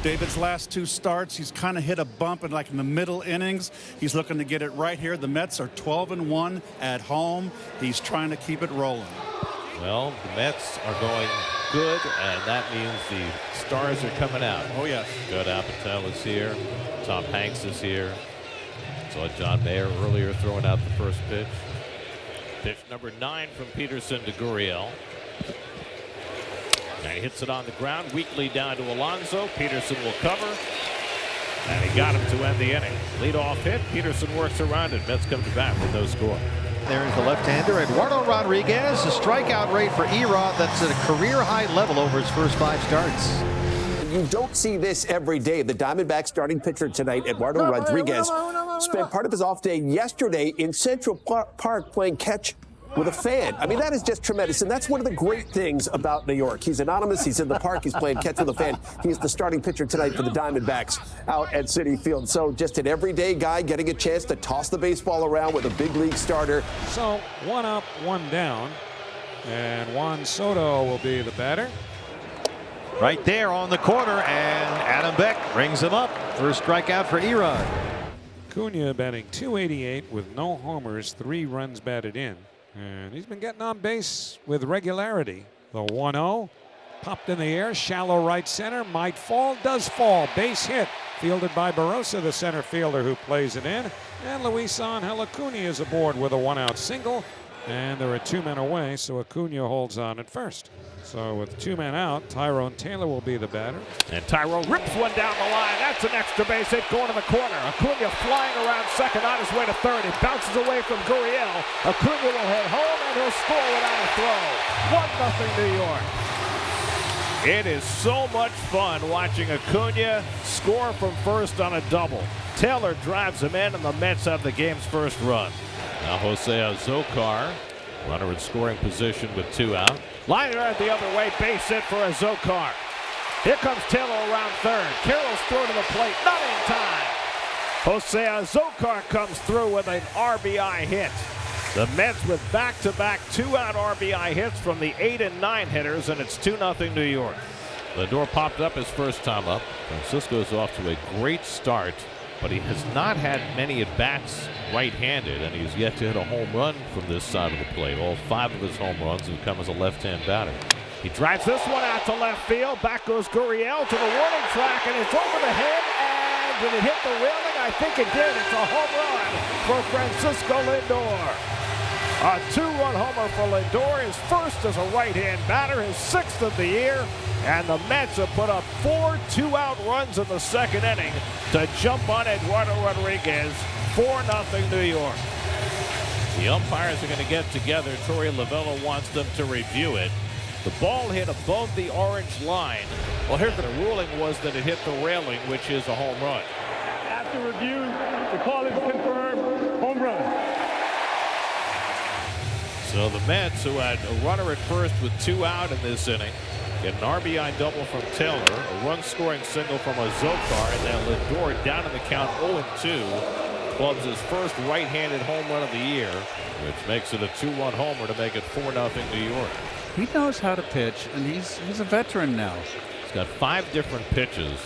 David's last two starts, he's kind of hit a bump in the middle innings. He's looking to get it right here. The Mets are 12-1 at home. He's trying to keep it rolling. Well, the Mets are going good, and that means the stars are coming out. Oh, yes. Judd Apatow is here. Tom Hanks is here. Saw John Mayer earlier throwing out the first pitch. Pitch number 9 from Peterson to Gurriel. And he hits it on the ground, weakly down to Alonso. Peterson will cover. And he got him to end the inning. Leadoff hit. Peterson works around it. Mets come to bat with no score. There's the left-hander, Eduardo Rodriguez. The strikeout rate for Erod, that's at a career-high level over his first 5 starts. You don't see this every day. The Diamondbacks starting pitcher tonight, Eduardo Rodriguez, spent part of his off day yesterday in Central Park playing catch with a fan. I mean, that is just tremendous. And that's one of the great things about New York. He's anonymous. He's in the park. He's playing catch with a fan. He's the starting pitcher tonight for the Diamondbacks out at Citi Field. So just an everyday guy getting a chance to toss the baseball around with a big league starter. So 1 up, 1 down. And Juan Soto will be the batter. Right there on the corner, and Adam Beck rings him up. First strikeout for Erod. Cunha batting .288 with no homers, 3 runs batted in. And he's been getting on base with regularity. The 1-0 popped in the air, shallow right center, might fall, does fall, base hit, fielded by Barossa, the center fielder who plays it in. And Luis Angel Acuna is aboard with a 1-out single, and there are 2 men away, so Acuna holds on at first. So with 2 men out, Tyrone Taylor will be the batter. And Tyrone rips one down the line. That's an extra base hit going to the corner. Acuna flying around second on his way to third. He bounces away from Gurriel. Acuna will head home and he'll score without a throw. 1-0 New York. It is so much fun watching Acuna score from first on a double. Taylor drives him in and the Mets have the game's first run. Now Jose Azocar, runner in scoring position with 2 out. Line drive the other way, base hit for Azocar. Here comes Taylor around third. Carroll's throw to the plate, not in time. Jose Azocar comes through with an RBI hit. The Mets with back-to-back 2-out RBI hits from the 8 and 9 hitters, and it's 2-0 New York. Lindor popped up his first time up. Francisco's off to a great start, but he has not had many at-bats right-handed, and he's yet to hit a home run from this side of the plate. All 5 of his home runs have come as a left-hand batter. He drives this one out to left field. Back goes Gurriel to the warning track, and it's over the head. And did it hit the railing? I think it did. It's a home run for Francisco Lindor. A 2-run homer for Lindor, his first as a right-hand batter, his 6th of the year. And the Mets have put up 4 2-out runs in the second inning to jump on Eduardo Rodriguez. 4-0 New York. The umpires are going to get together. Torey Lovullo wants them to review it. The ball hit above the orange line. Well, here the ruling was that it hit the railing, which is a home run. After review, the call is confirmed. Home run. So the Mets, who had a runner at first with 2 out in this inning, get an RBI double from Taylor, a run-scoring single from Azocar, and then Lindor down in the count 0-2. Clubs his first right-handed home run of the year, which makes it a 2-run homer to make it 4-0 New York. He knows how to pitch, and he's a veteran now. He's got 5 different pitches,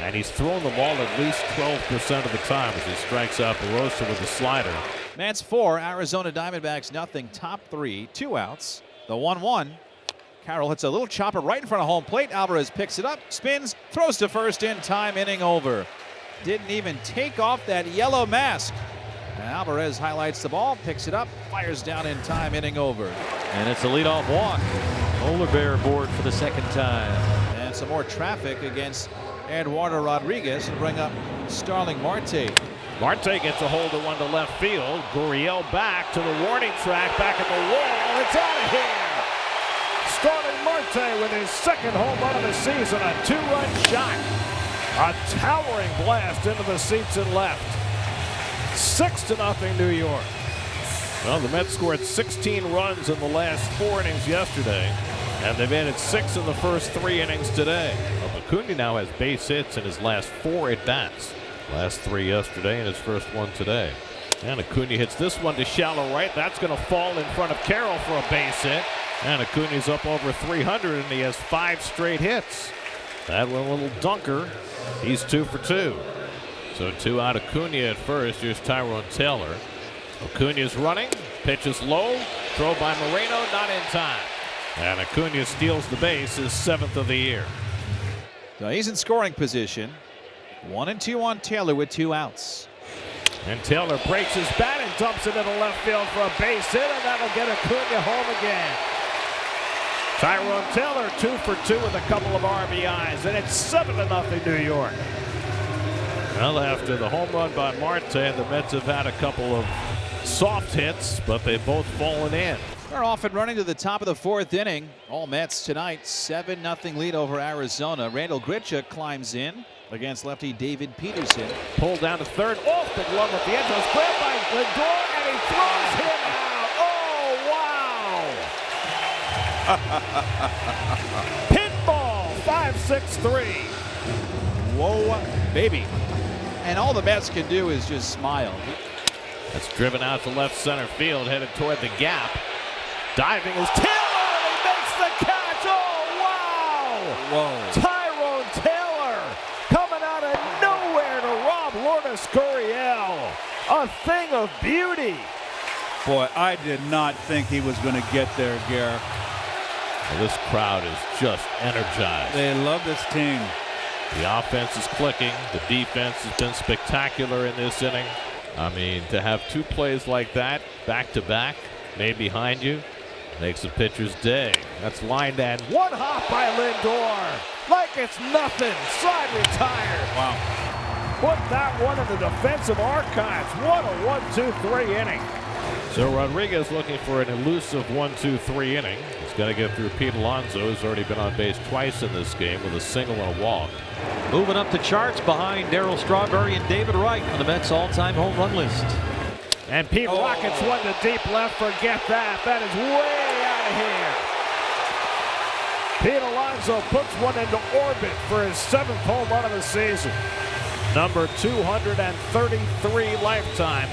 and he's thrown the ball at least 12% of the time as he strikes out Barossa with a slider. Mets 4, Arizona Diamondbacks nothing. Top 3, 2 outs. The 1-1. Carroll hits a little chopper right in front of home plate. Alvarez picks it up, spins, throws to first in time, inning over. Didn't even take off that yellow mask. And Alvarez highlights the ball, picks it up, fires down in time, inning over. And it's a leadoff walk. Polar Bear aboard for the second time. And some more traffic against Eduardo Rodriguez to bring up Starling Marte. Marte gets a hold of one to left field. Gurriel back to the warning track, back at the wall. It's out of here. Starling Marte with his 2nd home run of the season, a 2-run shot. A towering blast into the seats and left. 6-0 New York. Well, the Mets scored 16 runs in the last 4 innings yesterday, and they've added 6 in the first 3 innings today. Well, Acuna now has base hits in his last 4 at-bats. Last 3 yesterday and his first one today. And Acuna hits this one to shallow right. That's going to fall in front of Carroll for a base hit. And Acuna's up over 300, and he has 5 straight hits. That one a little dunker. He's 2 for 2. So 2 out. Acuna at first. Here's Tyrone Taylor. Acuna's running. Pitch is low. Throw by Moreno, not in time. And Acuna steals the base, his 7th of the year. So he's in scoring position. 1-2 on Taylor with 2 outs. And Taylor breaks his bat and dumps it into left field for a base hit, and that'll get Acuna home again. Tyrone Taylor 2 for 2 with a couple of RBIs, and it's 7-0 New York. Well, after the home run by Marte, the Mets have had a couple of soft hits, but they've both fallen in. They're off and running to the top of the 4th inning. All Mets tonight, 7-0 lead over Arizona. Randall Grichuk climbs in against lefty David Peterson. Pulled down to third, off the glove at the end. Goes grabbed by Lindor, and he throws him out. Oh, wow! Pinball, 5-6-3. Whoa, baby. And all the Mets can do is just smile. That's driven out to left center field, headed toward the gap. Diving is Taylor, and he makes the catch. Oh, wow! Whoa. Tyrone Taylor coming out of nowhere to rob Lourdes Gurriel. A thing of beauty. Boy, I did not think he was going to get there, Gare. Well, this crowd is just energized. They love this team. The offense is clicking. The defense has been spectacular in this inning. I mean, to have 2 plays like that, back-to-back, made behind you, makes a pitcher's day. That's lined and one hop by Lindor. Like it's nothing. Side retired. Wow. Put that one in the defensive archives. What a 1-2-3 inning. So Rodriguez looking for an elusive 1-2-3 inning. He's got to get through Pete Alonso, who's already been on base twice in this game with a single and a walk. Moving up the charts behind Darryl Strawberry and David Wright on the Mets all-time home run list. And Pete rockets one to deep left. Forget that. That is way out of here. Pete Alonso puts one into orbit for his 7th home run of the season. Number 233 lifetime.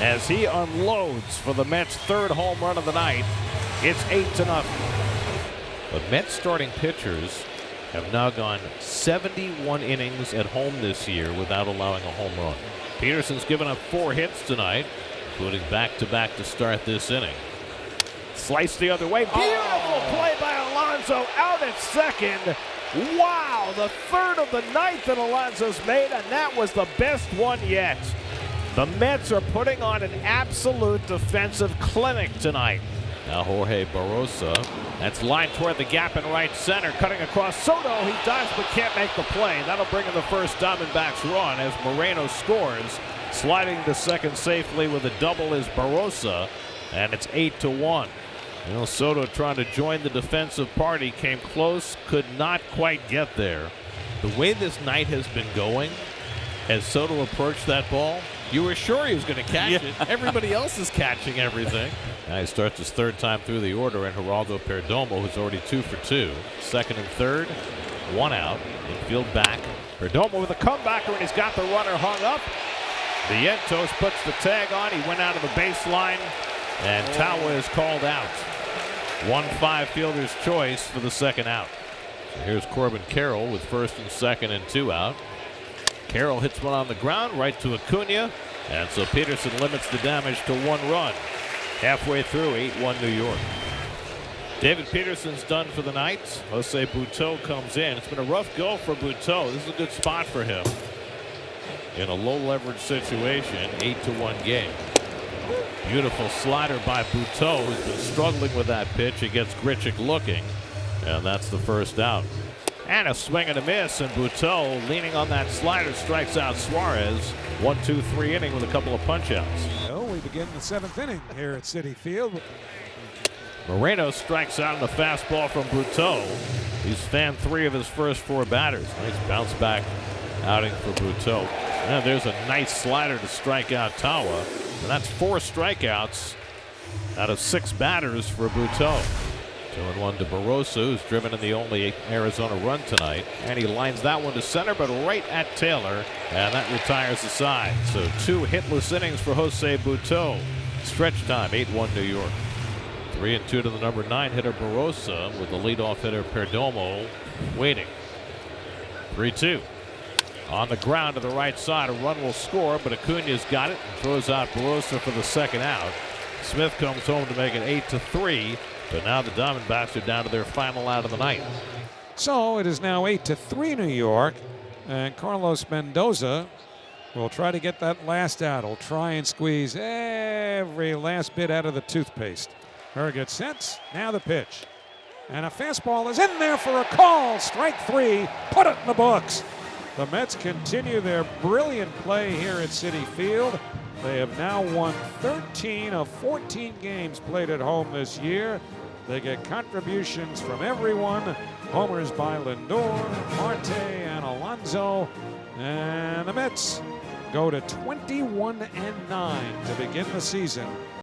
As he unloads for the Mets' 3rd home run of the night. It's 8-0. But Mets starting pitchers have now gone 71 innings at home this year without allowing a home run. Peterson's given up 4 hits tonight, including back-to-back to start this inning. Sliced the other way. Beautiful play by Alonso out at second. Wow, the 3rd of the night that Alonso's made, and that was the best one yet. The Mets are putting on an absolute defensive clinic tonight. Now Jorge Barrosa. That's lined toward the gap in right center, cutting across Soto. He dives but can't make the play. That'll bring in the first Diamondbacks run as Moreno scores. Sliding to second safely with a double is Barrosa, and it's 8-1. You know, Soto trying to join the defensive party, came close, could not quite get there. The way this night has been going, as Soto approached that ball, you were sure he was going to catch it. Everybody else is catching everything. Now he starts his 3rd time through the order, and Geraldo Perdomo, who's already 2 for 2. 2nd and 3rd, 1 out. Infield back. Perdomo with a comebacker, and he's got the runner hung up. Vientos puts the tag on. He went out of the baseline, and Tawa is called out. 1-5 fielder's choice for the 2nd out. So here's Corbin Carroll with 1st and 2nd and 2 out. Carroll hits one on the ground right to Acuna, and so Peterson limits the damage to 1 run. Halfway through, 8-1 New York. David Peterson's done for the night. Jose Butto comes in. It's been a rough go for Butto. This is a good spot for him. In a low leverage situation, 8-1 game. Beautiful slider by Butto, who's been struggling with that pitch. He gets Grichuk looking, and that's the 1st out. And a swing and a miss, and Butto, leaning on that slider, strikes out Suarez. 1-2-3 inning with a couple of punch-outs. So we begin the 7th inning here at Citi Field. Moreno strikes out on the fastball from Butto. He's fanned 3 of his first 4 batters. Nice bounce back outing for Butto. Now there's a nice slider to strike out Tawa. And that's 4 strikeouts out of 6 batters for Butto. 2-1 to Barrosa, who's driven in the only Arizona run tonight. And he lines that one to center, but right at Taylor. And that retires the side. So 2 hitless innings for Jose Butto. Stretch time, 8-1 New York. 3-2 to the number 9 hitter Barrosa, with the leadoff hitter Perdomo waiting. 3-2. On the ground to the right side, a run will score, but Acuna's got it and throws out Barossa for the second out. Smith comes home to make it 8-3, but now the Diamondbacks are down to their final out of the night. So it is now 8-3 New York, and Carlos Mendoza will try to get that last out. He'll try and squeeze every last bit out of the toothpaste. Gets sent. Now the pitch. And a fastball is in there for a call. Strike 3. Put it in the books. The Mets continue their brilliant play here at Citi Field. They have now won 13 of 14 games played at home this year. They get contributions from everyone. Homers by Lindor, Marte, and Alonso. And the Mets go to 21-9 to begin the season.